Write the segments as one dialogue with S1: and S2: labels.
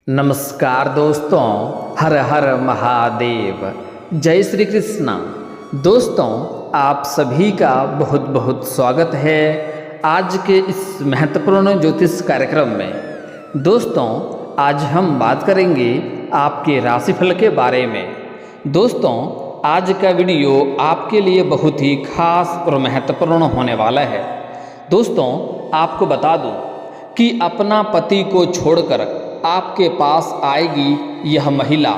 S1: नमस्कार दोस्तों, हर हर महादेव, जय श्री कृष्णा। दोस्तों, आप सभी का बहुत बहुत स्वागत है आज के इस महत्वपूर्ण ज्योतिष कार्यक्रम में। दोस्तों, आज हम बात करेंगे आपके राशिफल के बारे में। दोस्तों, आज का वीडियो आपके लिए बहुत ही खास और महत्वपूर्ण होने वाला है। दोस्तों, आपको बता दूं कि अपना पति को छोड़कर आपके पास आएगी यह महिला,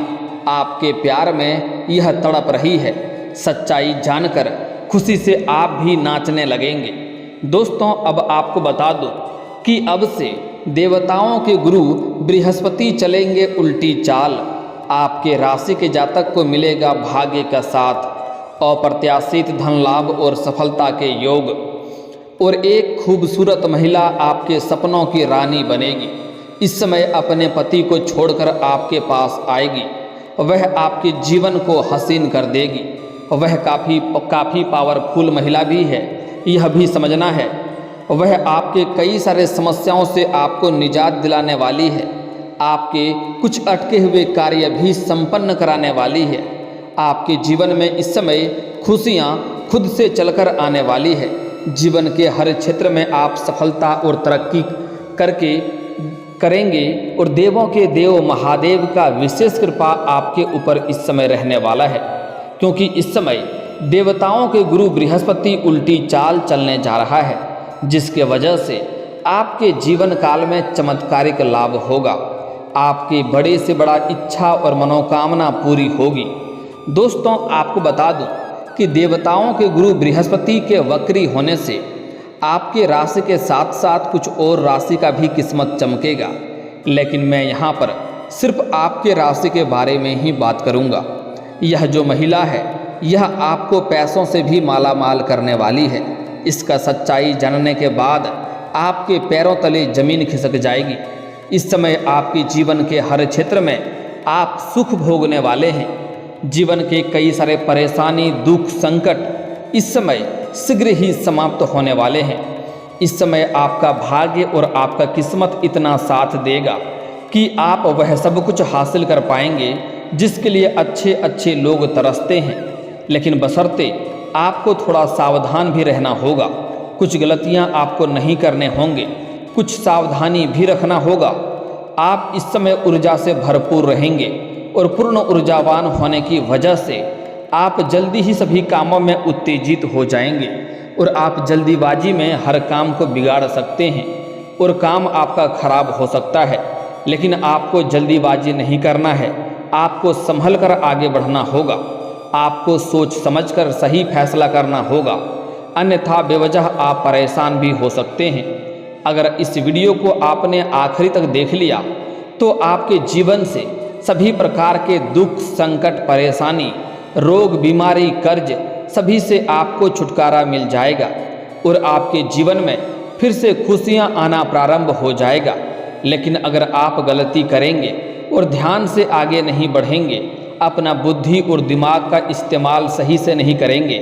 S1: आपके प्यार में यह तड़प रही है। सच्चाई जानकर खुशी से आप भी नाचने लगेंगे। दोस्तों, अब आपको बता दूं कि अब से देवताओं के गुरु बृहस्पति चलेंगे उल्टी चाल। आपके राशि के जातक को मिलेगा भाग्य का साथ, अप्रत्याशित धन लाभ और सफलता के योग, और एक खूबसूरत महिला आपके सपनों की रानी बनेगी। इस समय अपने पति को छोड़कर आपके पास आएगी। वह आपके जीवन को हसीन कर देगी। वह काफ़ी पावरफुल महिला भी है, यह भी समझना है। वह आपके कई सारे समस्याओं से आपको निजात दिलाने वाली है। आपके कुछ अटके हुए कार्य भी संपन्न कराने वाली है। आपके जीवन में इस समय खुशियाँ खुद से चलकर आने वाली है। जीवन के हर क्षेत्र में आप सफलता और तरक्की करेंगे और देवों के देव महादेव का विशेष कृपा आपके ऊपर इस समय रहने वाला है, क्योंकि इस समय देवताओं के गुरु बृहस्पति उल्टी चाल चलने जा रहा है, जिसके वजह से आपके जीवन काल में चमत्कारिक लाभ होगा। आपकी बड़े से बड़ा इच्छा और मनोकामना पूरी होगी। दोस्तों, आपको बता दूं कि देवताओं के गुरु बृहस्पति के वक्री होने से आपके राशि के साथ साथ कुछ और राशि का भी किस्मत चमकेगा, लेकिन मैं यहाँ पर सिर्फ आपके राशि के बारे में ही बात करूँगा। यह जो महिला है, यह आपको पैसों से भी माला माल करने वाली है। इसका सच्चाई जानने के बाद आपके पैरों तले जमीन खिसक जाएगी। इस समय आपके जीवन के हर क्षेत्र में आप सुख भोगने वाले हैं। जीवन के कई सारे परेशानी, दुख, संकट इस समय शीघ्र ही समाप्त होने वाले हैं। इस समय आपका भाग्य और आपका किस्मत इतना साथ देगा कि आप वह सब कुछ हासिल कर पाएंगे जिसके लिए अच्छे अच्छे लोग तरसते हैं। लेकिन बशर्ते आपको थोड़ा सावधान भी रहना होगा। कुछ गलतियां आपको नहीं करने होंगे, कुछ सावधानी भी रखना होगा। आप इस समय ऊर्जा से भरपूर रहेंगे और पूर्ण ऊर्जावान होने की वजह से आप जल्दी ही सभी कामों में उत्तेजित हो जाएंगे और आप जल्दीबाजी में हर काम को बिगाड़ सकते हैं और काम आपका खराब हो सकता है। लेकिन आपको जल्दीबाजी नहीं करना है, आपको संभल कर आगे बढ़ना होगा। आपको सोच समझकर सही फैसला करना होगा, अन्यथा बेवजह आप परेशान भी हो सकते हैं। अगर इस वीडियो को आपने आखिरी तक देख लिया तो आपके जीवन से सभी प्रकार के दुख, संकट, परेशानी, रोग, बीमारी, कर्ज सभी से आपको छुटकारा मिल जाएगा और आपके जीवन में फिर से खुशियां आना प्रारंभ हो जाएगा। लेकिन अगर आप गलती करेंगे और ध्यान से आगे नहीं बढ़ेंगे, अपना बुद्धि और दिमाग का इस्तेमाल सही से नहीं करेंगे,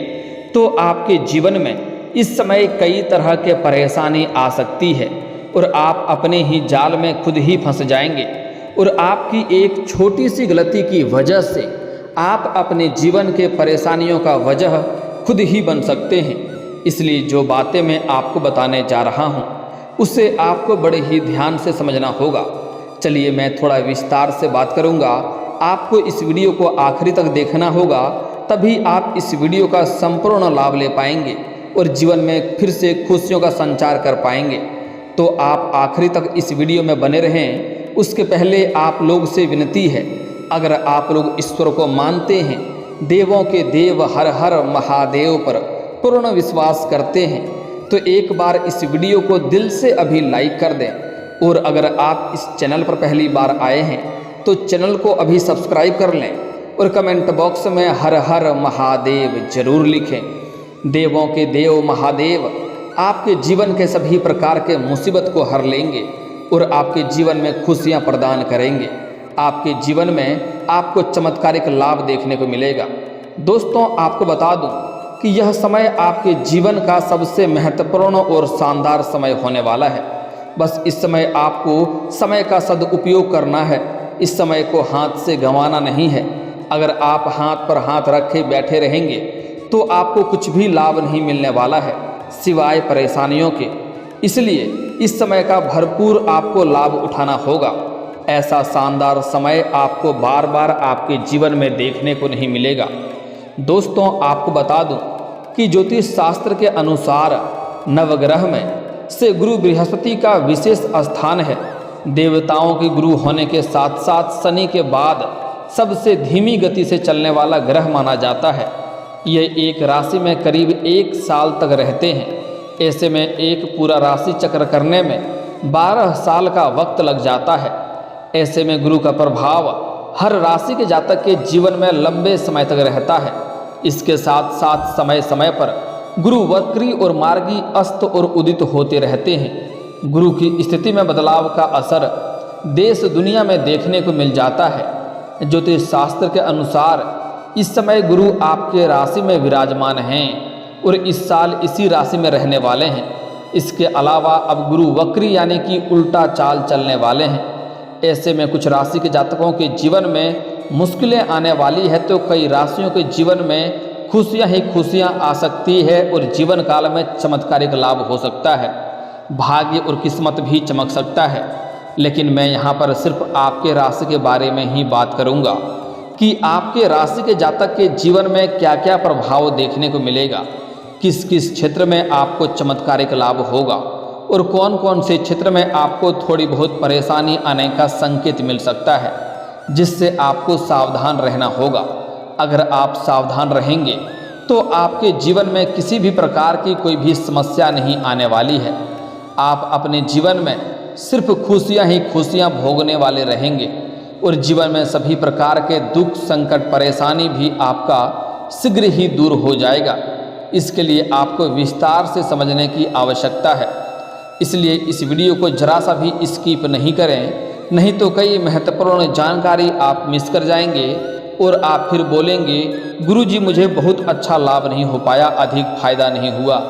S1: तो आपके जीवन में इस समय कई तरह के परेशानी आ सकती है और आप अपने ही जाल में खुद ही फंस जाएंगे। और आपकी एक छोटी सी गलती की वजह से आप अपने जीवन के परेशानियों का वजह खुद ही बन सकते हैं। इसलिए जो बातें मैं आपको बताने जा रहा हूँ उसे आपको बड़े ही ध्यान से समझना होगा। चलिए, मैं थोड़ा विस्तार से बात करूँगा। आपको इस वीडियो को आखिरी तक देखना होगा, तभी आप इस वीडियो का संपूर्ण लाभ ले पाएंगे और जीवन में फिर से खुशियों का संचार कर पाएंगे। तो आप आखिरी तक इस वीडियो में बने रहें। उसके पहले आप लोग से विनती है, अगर आप लोग ईश्वर को मानते हैं, देवों के देव हर हर महादेव पर पूर्ण विश्वास करते हैं, तो एक बार इस वीडियो को दिल से अभी लाइक कर दें। और अगर आप इस चैनल पर पहली बार आए हैं तो चैनल को अभी सब्सक्राइब कर लें और कमेंट बॉक्स में हर हर महादेव जरूर लिखें। देवों के देव महादेव आपके जीवन के सभी प्रकार के मुसीबत को हर लेंगे और आपके जीवन में खुशियाँ प्रदान करेंगे। आपके जीवन में आपको चमत्कारिक लाभ देखने को मिलेगा। दोस्तों, आपको बता दूं कि यह समय आपके जीवन का सबसे महत्वपूर्ण और शानदार समय होने वाला है। बस इस समय आपको समय का सदुपयोग करना है इस समय को हाथ से गंवाना नहीं है। अगर आप हाथ पर हाथ रखे बैठे रहेंगे तो आपको कुछ भी लाभ नहीं मिलने वाला है सिवाय परेशानियों के। इसलिए इस समय का भरपूर आपको लाभ उठाना होगा। ऐसा शानदार समय आपको बार बार आपके जीवन में देखने को नहीं मिलेगा। दोस्तों, आपको बता दूं कि ज्योतिष शास्त्र के अनुसार नवग्रह में से गुरु बृहस्पति का विशेष स्थान है। देवताओं के गुरु होने के साथ साथ शनि के बाद सबसे धीमी गति से चलने वाला ग्रह माना जाता है। ये एक राशि में करीब 1 साल तक रहते हैं। ऐसे में एक पूरा राशि चक्र करने में 12 साल का वक्त लग जाता है। ऐसे में गुरु का प्रभाव हर राशि के जातक के जीवन में लंबे समय तक रहता है। इसके साथ साथ समय समय पर गुरु वक्री और मार्गी अस्त और उदित होते रहते हैं। गुरु की स्थिति में बदलाव का असर देश दुनिया में देखने को मिल जाता है। ज्योतिष शास्त्र के अनुसार इस समय गुरु आपके राशि में विराजमान हैं और इस साल इसी राशि में रहने वाले हैं। इसके अलावा अब गुरु वक्री यानी कि उल्टा चाल चलने वाले हैं। ऐसे में कुछ राशि के जातकों के जीवन में मुश्किलें आने वाली है तो कई राशियों के जीवन में खुशियां ही खुशियां आ सकती है और जीवन काल में चमत्कारिक लाभ हो सकता है। भाग्य और किस्मत भी चमक सकता है। लेकिन मैं यहाँ पर सिर्फ आपके राशि के बारे में ही बात करूँगा कि आपके राशि के जातक के जीवन में क्या क्या प्रभाव देखने को मिलेगा, किस किस क्षेत्र में आपको चमत्कारिक लाभ होगा और कौन कौन से क्षेत्र में आपको थोड़ी बहुत परेशानी आने का संकेत मिल सकता है, जिससे आपको सावधान रहना होगा। अगर आप सावधान रहेंगे तो आपके जीवन में किसी भी प्रकार की कोई भी समस्या नहीं आने वाली है। आप अपने जीवन में सिर्फ खुशियां ही खुशियां भोगने वाले रहेंगे और जीवन में सभी प्रकार के दुख, संकट, परेशानी भी आपका शीघ्र ही दूर हो जाएगा। इसके लिए आपको विस्तार से समझने की आवश्यकता है। इसलिए इस वीडियो को जरा सा भी स्किप नहीं करें, नहीं तो कई महत्वपूर्ण जानकारी आप मिस कर जाएंगे और आप फिर बोलेंगे गुरुजी मुझे बहुत अच्छा लाभ नहीं हो पाया, अधिक फायदा नहीं हुआ।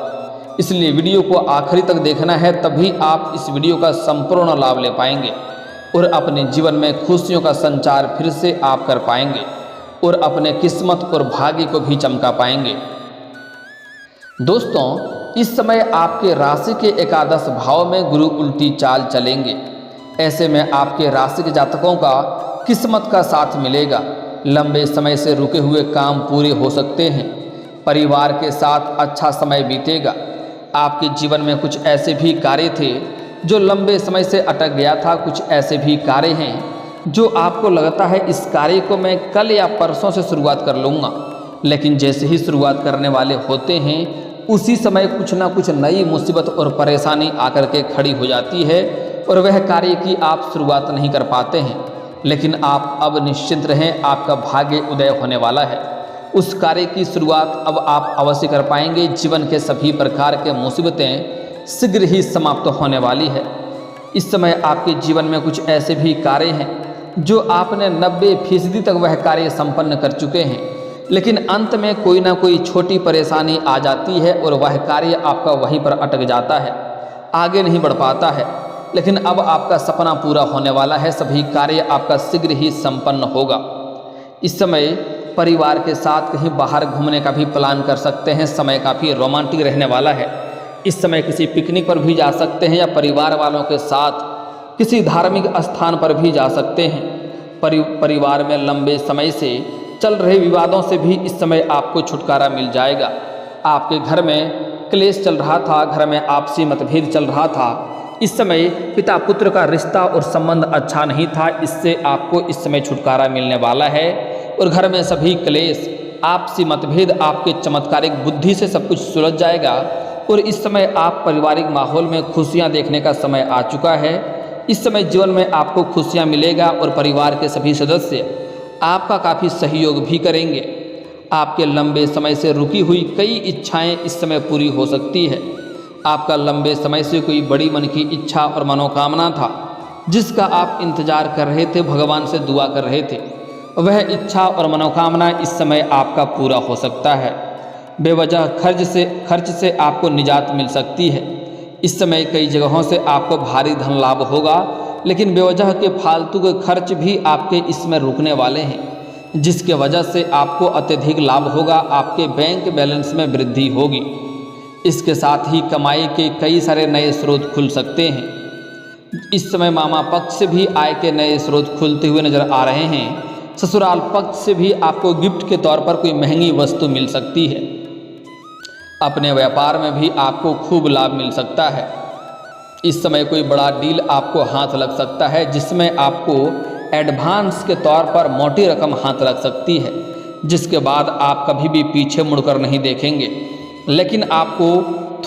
S1: इसलिए वीडियो को आखिरी तक देखना है, तभी आप इस वीडियो का संपूर्ण लाभ ले पाएंगे और अपने जीवन में खुशियों का संचार फिर से आप कर पाएंगे और अपने किस्मत और भाग्य को भी चमका पाएंगे। दोस्तों, इस समय आपके राशि के एकादश भाव में गुरु उल्टी चाल चलेंगे। ऐसे में आपके राशि के जातकों का किस्मत का साथ मिलेगा। लंबे समय से रुके हुए काम पूरे हो सकते हैं। परिवार के साथ अच्छा समय बीतेगा। आपके जीवन में कुछ ऐसे भी कार्य थे जो लंबे समय से अटक गया था। कुछ ऐसे भी कार्य हैं जो आपको लगता है इस कार्य को मैं कल या परसों से शुरुआत कर लूँगा, लेकिन जैसे ही शुरुआत करने वाले होते हैं उसी समय कुछ ना कुछ नई मुसीबत और परेशानी आकर के खड़ी हो जाती है और वह कार्य की आप शुरुआत नहीं कर पाते हैं। लेकिन आप अब निश्चिंत रहें, आपका भाग्य उदय होने वाला है। उस कार्य की शुरुआत अब आप अवश्य कर पाएंगे। जीवन के सभी प्रकार के मुसीबतें शीघ्र ही समाप्त होने वाली है। इस समय आपके जीवन में कुछ ऐसे भी कार्य हैं जो आपने 90% तक वह कार्य संपन्न कर चुके हैं, लेकिन अंत में कोई ना कोई छोटी परेशानी आ जाती है और वह कार्य आपका वहीं पर अटक जाता है, आगे नहीं बढ़ पाता है। लेकिन अब आपका सपना पूरा होने वाला है। सभी कार्य आपका शीघ्र ही संपन्न होगा। इस समय परिवार के साथ कहीं बाहर घूमने का भी प्लान कर सकते हैं। समय काफ़ी रोमांटिक रहने वाला है। इस समय किसी पिकनिक पर भी जा सकते हैं या परिवार वालों के साथ किसी धार्मिक स्थान पर भी जा सकते हैं। परिवार में लंबे समय से चल रहे विवादों से भी इस समय आपको छुटकारा मिल जाएगा। आपके घर में क्लेश चल रहा था, घर में आपसी मतभेद चल रहा था। इस समय पिता पुत्र का रिश्ता और संबंध अच्छा नहीं था, इससे आपको इस समय छुटकारा मिलने वाला है और घर में सभी क्लेश, आपसी मतभेद आपके चमत्कारिक बुद्धि से सब कुछ सुलझ जाएगा और इस समय आप पारिवारिक माहौल में खुशियां देखने का समय आ चुका है। इस समय जीवन में आपको खुशियां मिलेगा और परिवार के सभी सदस्य आपका काफ़ी सहयोग भी करेंगे। आपके लंबे समय से रुकी हुई कई इच्छाएं इस समय पूरी हो सकती है। आपका लंबे समय से कोई बड़ी मन की इच्छा और मनोकामना था जिसका आप इंतजार कर रहे थे, भगवान से दुआ कर रहे थे, वह इच्छा और मनोकामना इस समय आपका पूरा हो सकता है। बेवजह खर्च से आपको निजात मिल सकती है। इस समय कई जगहों से आपको भारी धन लाभ होगा, लेकिन बेवजह के फालतू के खर्च भी आपके इसमें रुकने वाले हैं, जिसके वजह से आपको अत्यधिक लाभ होगा, आपके बैंक बैलेंस में वृद्धि होगी। इसके साथ ही कमाई के कई सारे नए स्रोत खुल सकते हैं। इस समय मामा पक्ष से भी आय के नए स्रोत खुलते हुए नजर आ रहे हैं। ससुराल पक्ष से भी आपको गिफ्ट के तौर पर कोई महंगी वस्तु मिल सकती है। अपने व्यापार में भी आपको खूब लाभ मिल सकता है। इस समय कोई बड़ा डील आपको हाथ लग सकता है, जिसमें आपको एडवांस के तौर पर मोटी रकम हाथ लग सकती है, जिसके बाद आप कभी भी पीछे मुड़कर नहीं देखेंगे। लेकिन आपको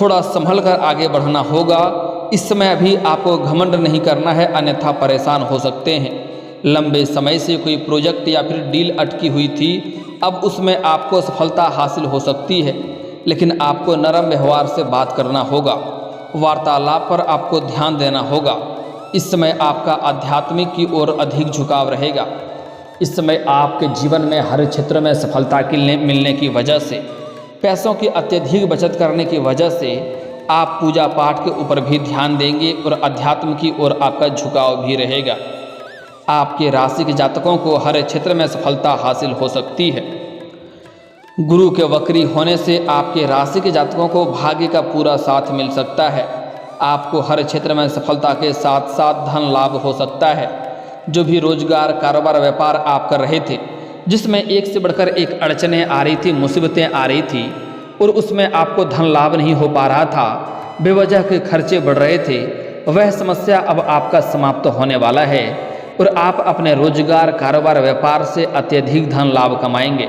S1: थोड़ा संभल कर आगे बढ़ना होगा। इस समय अभी आपको घमंड नहीं करना है, अन्यथा परेशान हो सकते हैं। लंबे समय से कोई प्रोजेक्ट या फिर डील अटकी हुई थी, अब उसमें आपको सफलता हासिल हो सकती है, लेकिन आपको नरम व्यवहार से बात करना होगा। वार्तालाप पर आपको ध्यान देना होगा। इस समय आपका आध्यात्मिक की ओर अधिक झुकाव रहेगा। इस समय आपके जीवन में हर क्षेत्र में सफलता मिलने की वजह से, पैसों की अत्यधिक बचत करने की वजह से आप पूजा पाठ के ऊपर भी ध्यान देंगे और अध्यात्म की ओर आपका झुकाव भी रहेगा। आपके राशि के जातकों को हर क्षेत्र में सफलता हासिल हो सकती है। गुरु के वक्री होने से आपके राशि के जातकों को भाग्य का पूरा साथ मिल सकता है। आपको हर क्षेत्र में सफलता के साथ साथ धन लाभ हो सकता है। जो भी रोजगार, कारोबार, व्यापार आप कर रहे थे, जिसमें एक से बढ़कर एक अड़चनें आ रही थी, मुसीबतें आ रही थी और उसमें आपको धन लाभ नहीं हो पा रहा था, बेवजह के खर्चे बढ़ रहे थे, वह समस्या अब आपका समाप्त होने वाला है और आप अपने रोजगार, कारोबार, व्यापार से अत्यधिक धन लाभ कमाएंगे।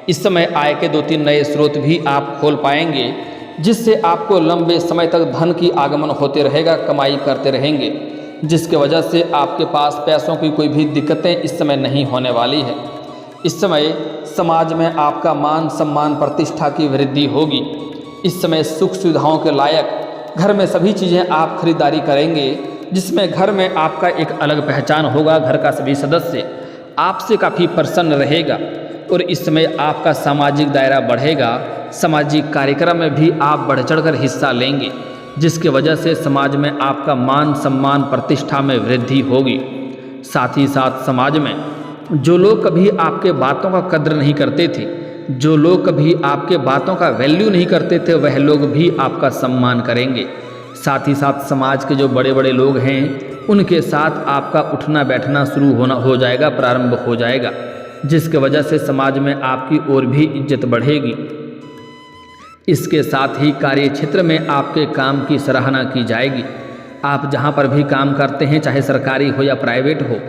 S1: इस समय आय के 2-3 नए स्रोत भी आप खोल पाएंगे, जिससे आपको लंबे समय तक धन की आगमन होते रहेगा, कमाई करते रहेंगे, जिसके वजह से आपके पास पैसों की कोई भी दिक्कतें इस समय नहीं होने वाली है। इस समय समाज में आपका मान सम्मान, प्रतिष्ठा की वृद्धि होगी। इस समय सुख सुविधाओं के लायक घर में सभी चीज़ें आप खरीदारी करेंगे, जिसमें घर में आपका एक अलग पहचान होगा। घर का सभी सदस्य आपसे काफ़ी प्रसन्न रहेगा और इस समय आपका सामाजिक दायरा बढ़ेगा। सामाजिक कार्यक्रम में भी आप बढ़ चढ़कर हिस्सा लेंगे, जिसके वजह से समाज में आपका मान सम्मान, प्रतिष्ठा में वृद्धि होगी। साथ ही साथ समाज में जो लोग कभी आपके बातों का कद्र नहीं करते थे, जो लोग कभी आपके बातों का वैल्यू नहीं करते थे, वह लोग भी आपका सम्मान करेंगे। साथ ही साथ समाज के जो बड़े बड़े लोग हैं, उनके साथ आपका उठना बैठना शुरू हो जाएगा, प्रारंभ हो जाएगा, जिसके वजह से समाज में आपकी और भी इज्जत बढ़ेगी। इसके साथ ही कार्य क्षेत्र में आपके काम की सराहना की जाएगी। आप जहां पर भी काम करते हैं, चाहे सरकारी हो या प्राइवेट हो,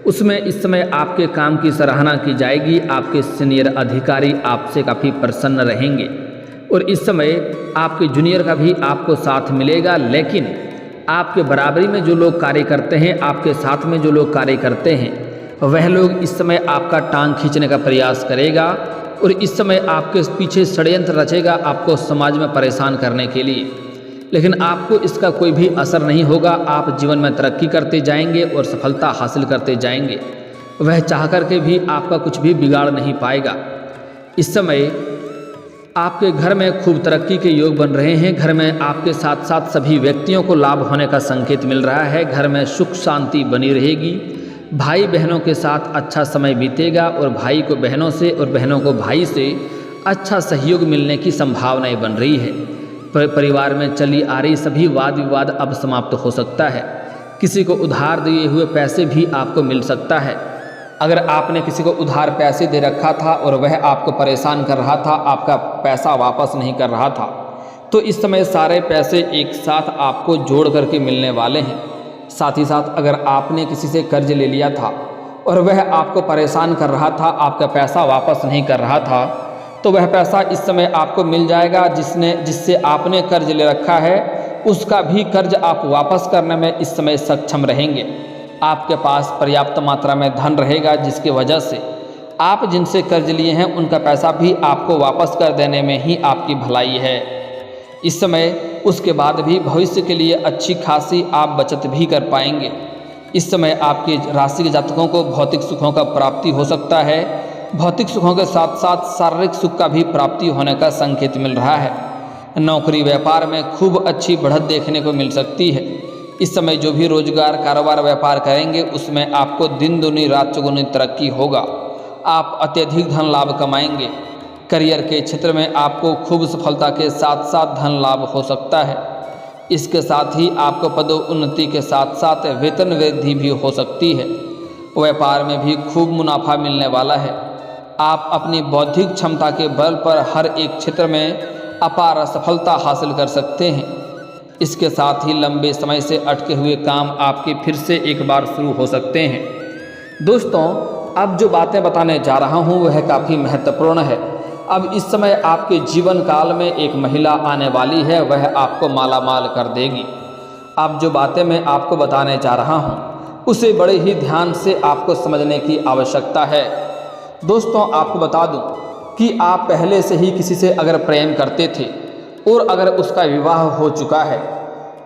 S1: उसमें इस समय आपके काम की सराहना की जाएगी। आपके सीनियर अधिकारी आपसे काफ़ी प्रसन्न रहेंगे और इस समय आपके जूनियर का भी आपको साथ मिलेगा। लेकिन आपके बराबरी में जो लोग कार्य करते हैं, आपके साथ में जो लोग कार्य करते हैं, वह लोग इस समय आपका टांग खींचने का प्रयास करेगा और इस समय आपके पीछे षड्यंत्र रचेगा आपको समाज में परेशान करने के लिए। लेकिन आपको इसका कोई भी असर नहीं होगा। आप जीवन में तरक्की करते जाएंगे और सफलता हासिल करते जाएंगे। वह चाह करके भी आपका कुछ भी बिगाड़ नहीं पाएगा। इस समय आपके घर में खूब तरक्की के योग बन रहे हैं। घर में आपके साथ साथ सभी व्यक्तियों को लाभ होने का संकेत मिल रहा है। घर में सुख शांति बनी रहेगी। भाई बहनों के साथ अच्छा समय बीतेगा और भाई को बहनों से और बहनों को भाई से अच्छा सहयोग मिलने की संभावनाएं बन रही है। परिवार में चली आ रही सभी वाद विवाद अब समाप्त हो सकता है। किसी को उधार दिए हुए पैसे भी आपको मिल सकता है। अगर आपने किसी को उधार पैसे दे रखा था और वह आपको परेशान कर रहा था, आपका पैसा वापस नहीं कर रहा था, तो इस समय सारे पैसे एक साथ आपको जोड़ करके मिलने वाले हैं। साथ ही साथ अगर आपने किसी से कर्ज ले लिया था और वह आपको परेशान कर रहा था, आपका पैसा वापस नहीं कर रहा था, तो वह पैसा इस समय आपको मिल जाएगा। जिससे आपने कर्ज ले रखा है, उसका भी कर्ज आप वापस करने में इस समय सक्षम रहेंगे। आपके पास पर्याप्त मात्रा में धन रहेगा, जिसकी वजह से आप जिनसे कर्ज लिए हैं उनका पैसा भी आपको वापस कर देने में ही आपकी भलाई है। इस समय उसके बाद भी भविष्य के लिए अच्छी खासी आप बचत भी कर पाएंगे। इस समय आपके राशि के जातकों को भौतिक सुखों का प्राप्ति हो सकता है। भौतिक सुखों के साथ साथ शारीरिक सुख का भी प्राप्ति होने का संकेत मिल रहा है। नौकरी व्यापार में खूब अच्छी बढ़त देखने को मिल सकती है। इस समय जो भी रोजगार, कारोबार, व्यापार करेंगे उसमें आपको दिन दुनी रात चौगुनी तरक्की होगा। आप अत्यधिक धन लाभ कमाएंगे। करियर के क्षेत्र में आपको खूब सफलता के साथ साथ धन लाभ हो सकता है। इसके साथ ही आपको पदोन्नति के साथ साथ वेतन वृद्धि भी हो सकती है। व्यापार में भी खूब मुनाफा मिलने वाला है। आप अपनी बौद्धिक क्षमता के बल पर हर एक क्षेत्र में अपार सफलता हासिल कर सकते हैं। इसके साथ ही लंबे समय से अटके हुए काम आपके फिर से एक बार शुरू हो सकते हैं। दोस्तों, अब जो बातें बताने जा रहा हूँ वह काफ़ी महत्वपूर्ण है। अब इस समय आपके जीवन काल में एक महिला आने वाली है, वह आपको मालामाल कर देगी। अब जो बातें मैं आपको बताने जा रहा हूँ उसे बड़े ही ध्यान से आपको समझने की आवश्यकता है। दोस्तों, आपको बता दूं कि आप पहले से ही किसी से अगर प्रेम करते थे और अगर उसका विवाह हो चुका है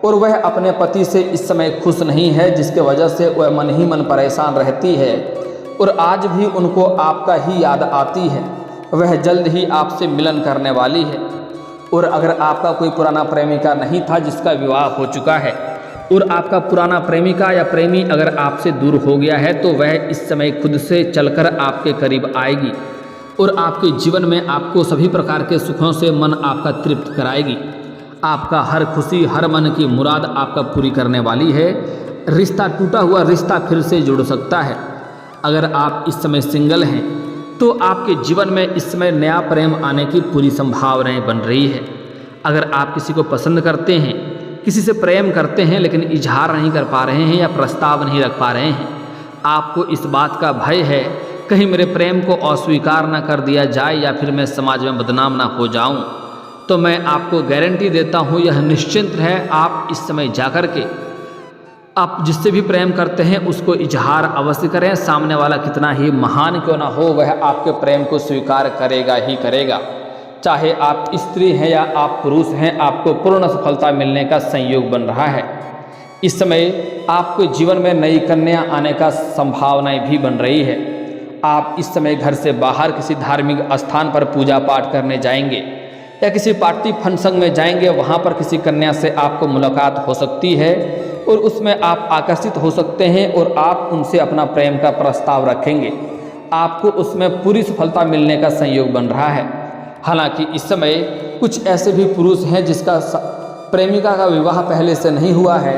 S1: और वह अपने पति से इस समय खुश नहीं है, जिसके वजह से वह मन ही मन परेशान रहती है और आज भी उनको आपका ही याद आती है, वह जल्द ही आपसे मिलन करने वाली है। और अगर आपका कोई पुराना प्रेमिका नहीं था जिसका विवाह हो चुका है और आपका पुराना प्रेमिका या प्रेमी अगर आपसे दूर हो गया है तो वह इस समय खुद से चलकर आपके करीब आएगी और आपके जीवन में आपको सभी प्रकार के सुखों से मन आपका तृप्त कराएगी। आपका हर खुशी, हर मन की मुराद आपका पूरी करने वाली है। रिश्ता, टूटा हुआ रिश्ता फिर से जुड़ सकता है। अगर आप इस समय सिंगल हैं तो आपके जीवन में इस समय नया प्रेम आने की पूरी संभावनाएं बन रही है। अगर आप किसी को पसंद करते हैं, किसी से प्रेम करते हैं लेकिन इजहार नहीं कर पा रहे हैं या प्रस्ताव नहीं रख पा रहे हैं, आपको इस बात का भय है कहीं मेरे प्रेम को अस्वीकार ना कर दिया जाए या फिर मैं समाज में बदनाम ना हो जाऊं, तो मैं आपको गारंटी देता हूं, यह निश्चिंत है, आप इस समय जाकर के आप जिससे भी प्रेम करते हैं उसको इजहार अवश्य करें। सामने वाला कितना ही महान क्यों ना हो, वह आपके प्रेम को स्वीकार करेगा ही करेगा। चाहे आप स्त्री हैं या आप पुरुष हैं, आपको पूर्ण सफलता मिलने का संयोग बन रहा है। इस समय आपके जीवन में नई कन्या आने का संभावनाएं भी बन रही है। आप इस समय घर से बाहर किसी धार्मिक स्थान पर पूजा पाठ करने जाएंगे या किसी पार्टी फंक्शन में जाएंगे, वहाँ पर किसी कन्या से आपको मुलाकात हो सकती है और उसमें आप आकर्षित हो सकते हैं और आप उनसे अपना प्रेम का प्रस्ताव रखेंगे। आपको उसमें पूरी सफलता मिलने का संयोग बन रहा है। हालांकि इस समय कुछ ऐसे भी पुरुष हैं जिसका प्रेमिका का विवाह पहले से नहीं हुआ है,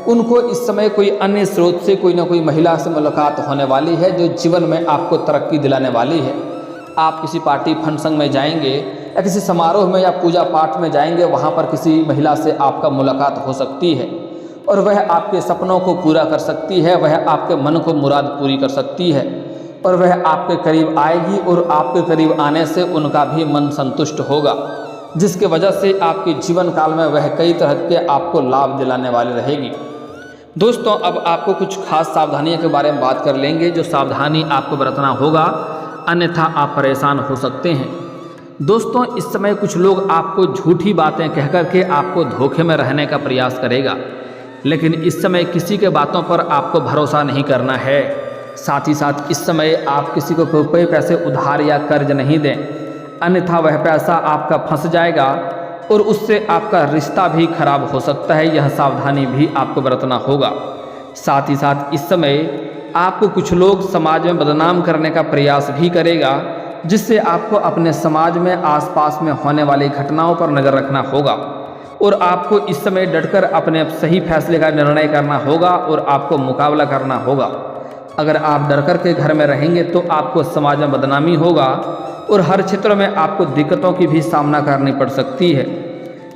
S1: उनको इस समय कोई अन्य स्रोत से कोई ना कोई महिला से मुलाकात होने वाली है जो जीवन में आपको तरक्की दिलाने वाली है। आप किसी पार्टी फंक्शन में जाएंगे या किसी समारोह में या पूजा पाठ में जाएंगे, वहाँ पर किसी महिला से आपका मुलाकात हो सकती है और वह आपके सपनों को पूरा कर सकती है, वह आपके मन को मुराद पूरी कर सकती है और वह आपके करीब आएगी और आपके करीब आने से उनका भी मन संतुष्ट होगा, जिसके वजह से आपके जीवन काल में वह कई तरह के आपको लाभ दिलाने वाली रहेगी। दोस्तों, अब आपको कुछ खास सावधानियों के बारे में बात कर लेंगे जो सावधानी आपको बरतना होगा, अन्यथा आप परेशान हो सकते हैं। दोस्तों, इस समय कुछ लोग आपको झूठी बातें कह कर के आपको धोखे में रहने का प्रयास करेगा, लेकिन इस समय किसी के बातों पर आपको भरोसा नहीं करना है। साथ ही साथ इस समय आप किसी को कोई पैसे उधार या कर्ज नहीं दें, अन्यथा वह पैसा आपका फंस जाएगा और उससे आपका रिश्ता भी खराब हो सकता है। यह सावधानी भी आपको बरतना होगा। साथ ही साथ इस समय आपको कुछ लोग समाज में बदनाम करने का प्रयास भी करेगा, जिससे आपको अपने समाज में आसपास में होने वाली घटनाओं पर नज़र रखना होगा और आपको इस समय डटकर अपने सही फैसले का निर्णय करना होगा और आपको मुकाबला करना होगा। अगर आप डर कर के घर में रहेंगे तो आपको समाज में बदनामी होगा और हर क्षेत्र में आपको दिक्कतों की भी सामना करनी पड़ सकती है।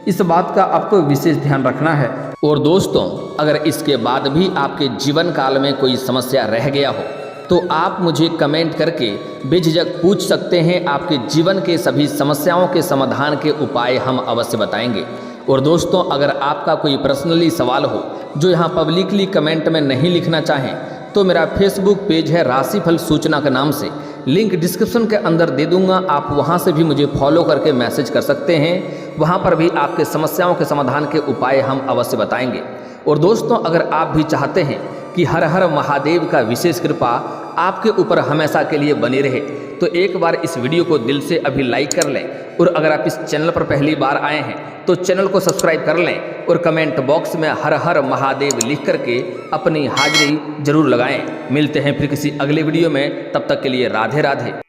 S1: इस बात का आपको विशेष ध्यान रखना है। और दोस्तों, अगर इसके बाद भी आपके जीवन काल में कोई समस्या रह गया हो तो आप मुझे कमेंट करके बेझिझक पूछ सकते हैं। आपके जीवन के सभी समस्याओं के समाधान के उपाय हम अवश्य बताएंगे। और दोस्तों, अगर आपका कोई पर्सनली सवाल हो जो यहाँ पब्लिकली कमेंट में नहीं लिखना चाहें तो मेरा फेसबुक पेज है राशिफल सूचना के नाम से, लिंक डिस्क्रिप्शन के अंदर दे दूंगा, आप वहां से भी मुझे फॉलो करके मैसेज कर सकते हैं। वहां पर भी आपके समस्याओं के समाधान के उपाय हम अवश्य बताएंगे। और दोस्तों, अगर आप भी चाहते हैं कि हर हर महादेव का विशेष कृपा आपके ऊपर हमेशा के लिए बनी रहे तो एक बार इस वीडियो को दिल से अभी लाइक कर लें, और अगर आप इस चैनल पर पहली बार आए हैं तो चैनल को सब्सक्राइब कर लें और कमेंट बॉक्स में हर हर महादेव लिख करके अपनी हाजिरी जरूर लगाएं। मिलते हैं फिर किसी अगले वीडियो में, तब तक के लिए राधे राधे।